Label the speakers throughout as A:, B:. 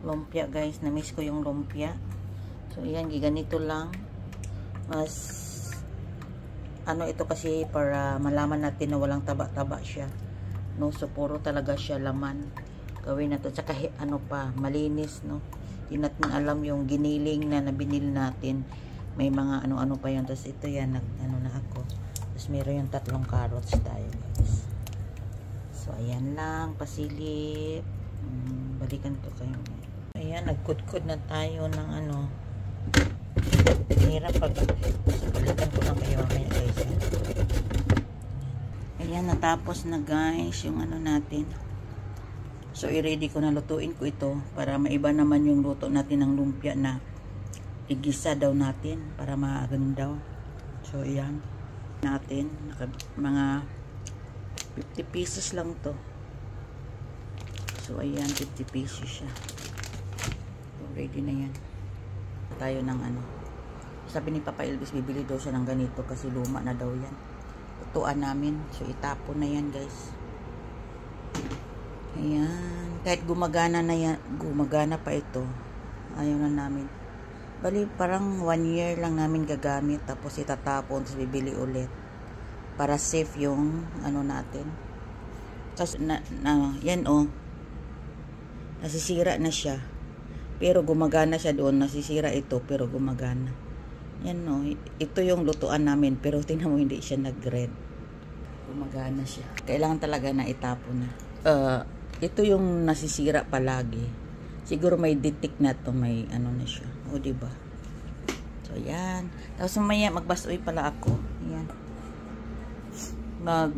A: lumpia guys. Na-miss ko yung lumpia. So ayan, giganito lang. Mas ano ito kasi para malaman natin na walang taba-taba siya. No, so puro talaga siya laman. Gawin na to. Tsaka ano pa, malinis, no. Hindi natin alam yung giniling na nabinil natin. May mga ano-ano pa yun. Tapos ito yan, ano na ako. Tapos meron yung 3 carrots tayo guys. So ayan lang, pasilip. Balikan ko kayo. Ayan, nagkudkod na tayo ng ano. Hirap pag balikan ko lang kayo mamaya guys. Ayan, natapos na guys yung ano natin. So i-ready ko na, lutuin ko ito para maiba naman yung luto natin ng lumpia na igisa daw natin para maagano daw. So ayan natin, mga 50 pesos lang to. So ayan, 50 pesos siya. So, ready na yan. Tayo ng ano, sabi ni Papa Elvis bibili daw siya ng ganito kasi luma na daw yan. Lutuan namin, so itapon na yan guys. Ayan, kahit gumagana na yan, gumagana pa ito, ayaw na namin. Bali parang 1 year lang namin gagamit, tapos itatapon, tapos bibili ulit para safe yung ano natin. Kasi yan nasisira na siya, pero gumagana siya doon. Nasisira ito pero gumagana. Yan ito yung lutuan namin, pero tingnan mo hindi siya nag-red, gumagana siya. Kailangan talaga na itapon na. Ito yung nasisira palagi. Siguro may detect na to, may ano na siya. O diba? So ayan. Tapos mamaya magbasoy pala ako. Ayan.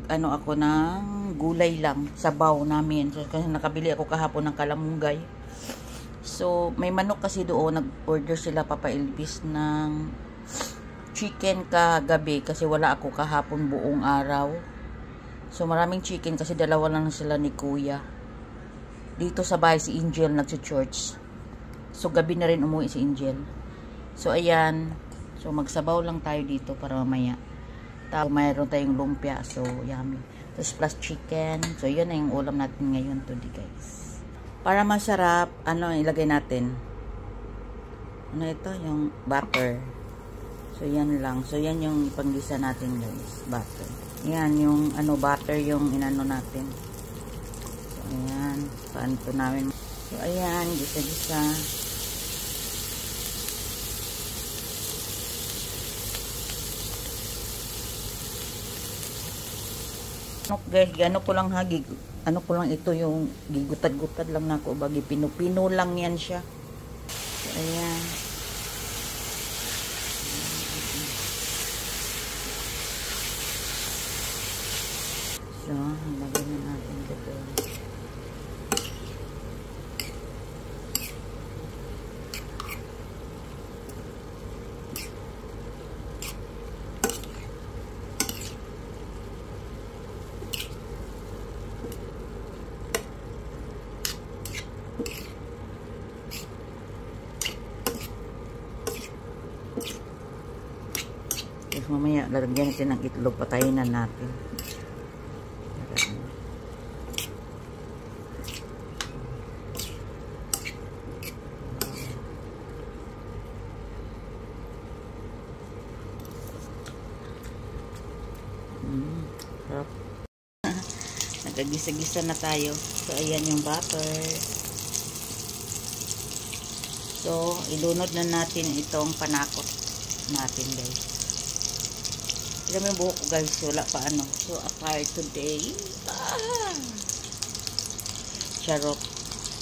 A: Ano ako ng gulay lang, sabaw namin. So kasi nakabili ako kahapon ng kalamunggay. So may manok kasi doon, nag-order sila Papa Elvis ng chicken kagabi kasi wala ako kahapon buong araw. So maraming chicken kasi dalawa lang sila ni Kuya. Dito sa bahay si Angel nagsi-church. So gabi na rin umuwi si Angel. So ayan. So magsabaw lang tayo dito para mamaya. Tapos mayroon tayong lumpia. So yummy. Tapos plus chicken. So yun na yung ulam natin ngayon today guys. Para masarap, ano ilagay natin? Ano ito? Yung butter. So yan lang. So yan yung ipanggisa natin guys. Butter. Yan yung ano butter yung inano natin. So ayan. Paano ito namin. So ayan. Gisa-gisa. Guys, ano ko lang hagig. Ano ko lang ito yung gigutad-gutad lang na ako. Bagi pino-pino lang yan siya. So ayan. So, lagay na natin dito. Tapos mamaya, lalagyan natin ng itlog, patayin na natin. Sarap. Nagagisa-gisa na tayo. So, ayan yung butter. So, ilunod na natin itong panakot natin, guys. Tignan mo yung buhok ko, guys. Wala pa ano. So, apart today. Charot.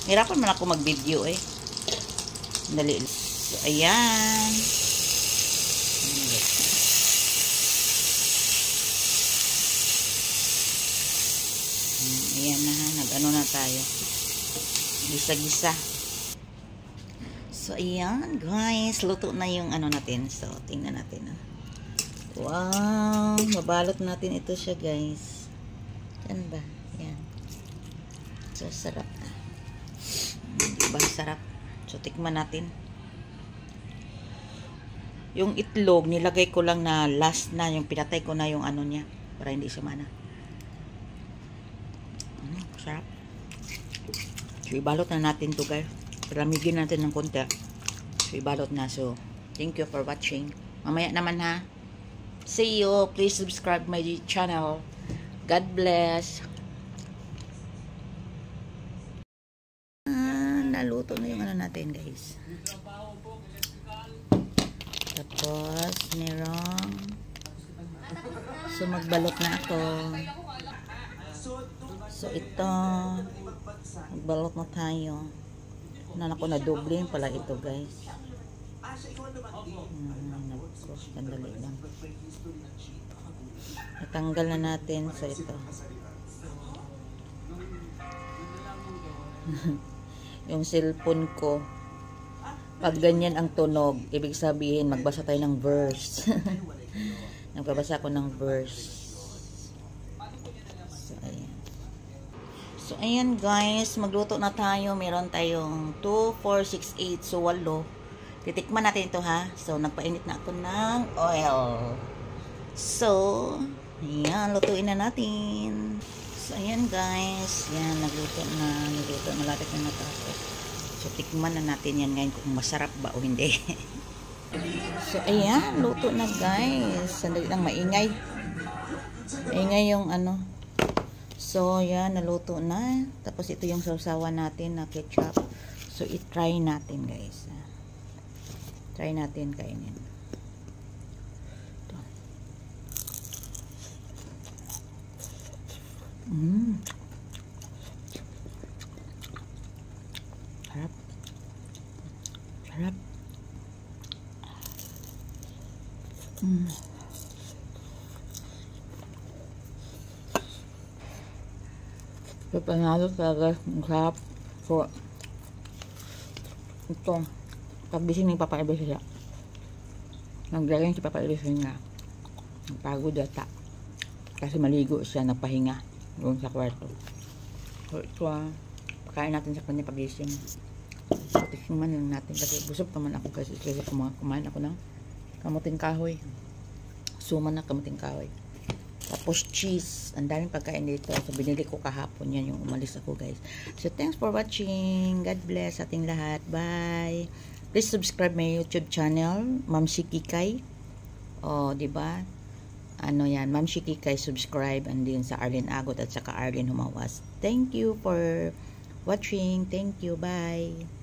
A: Hirapan man ako mag-video eh. Dali. So, ayan. Ayan na, nag-ano na tayo. Gisa-gisa. So, ayan, guys. Luto na yung ano natin. So, tingnan natin. Wow! Mabalot natin ito siya, guys. Yan ba? Yan. So, sarap na. Diba? Sarap. So, tikman natin. Yung itlog, nilagay ko lang na last na. Yung pinatay ko na yung ano niya. Para hindi sumana. Sarap. So, ibalot na natin to, guys. Palamigin natin ng konti. So, ibalot na. So, thank you for watching. Mamaya naman ha. See you. Please subscribe my channel. God bless. Naluto na yung ano natin, guys. Tapos, merong... So, magbalot na ako. So, ito... Magbalot na tayo. Ako na doble pala ito, guys. Sandali lang. Natanggal na natin. So, ito. Yung cellphone ko, pag ganyan ang tunog, ibig sabihin magbasa tayo ng verse. Nagbabasa ako ng verse. So ayan guys, magluto na tayo. Meron tayong 2, 4, 6, 8, so 8. Titikman natin ito ha. So nagpainit na ako ng oil. So ayan, lutuin na natin. So, ayan guys. Yan, nagluto na. Malapit na natapos. So, tikman na natin yan ngayon kung masarap ba o hindi. So, ayan. Luto na guys. Sandali lang, maingay. Maingay yung ano. So, ayan. Naluto na. Tapos, ito yung sausawan natin na ketchup. So, i-try natin guys. Try natin kainin. Sarap. Sarap. So, panalo talaga. Ang sarap. So, ito. Pagising ni Papa Elvis siya. Nagdagang si Papa Elvis nga. Nagpagod yata. Kasi maligo siya, nagpahinga. Doon sa kwarto. So, ito pakain natin sa kanya pagising. So, tikman lang natin. Kasi busog naman ako kasi kumain ako ng kamuting kahoy. Suman na kamuting kahoy. Tapos cheese. Ang daming pagkain dito. So, binili ko kahapon. Yan yung umalis ako guys. So, thanks for watching. God bless ating lahat. Bye. Please subscribe my YouTube channel. Ma'am Shikikay. O, diba? Ano yan, Ma'am Shikikay, subscribe, and din sa Arlene Agot at saka Arlene Humawas. Thank you for watching. Thank you. Bye.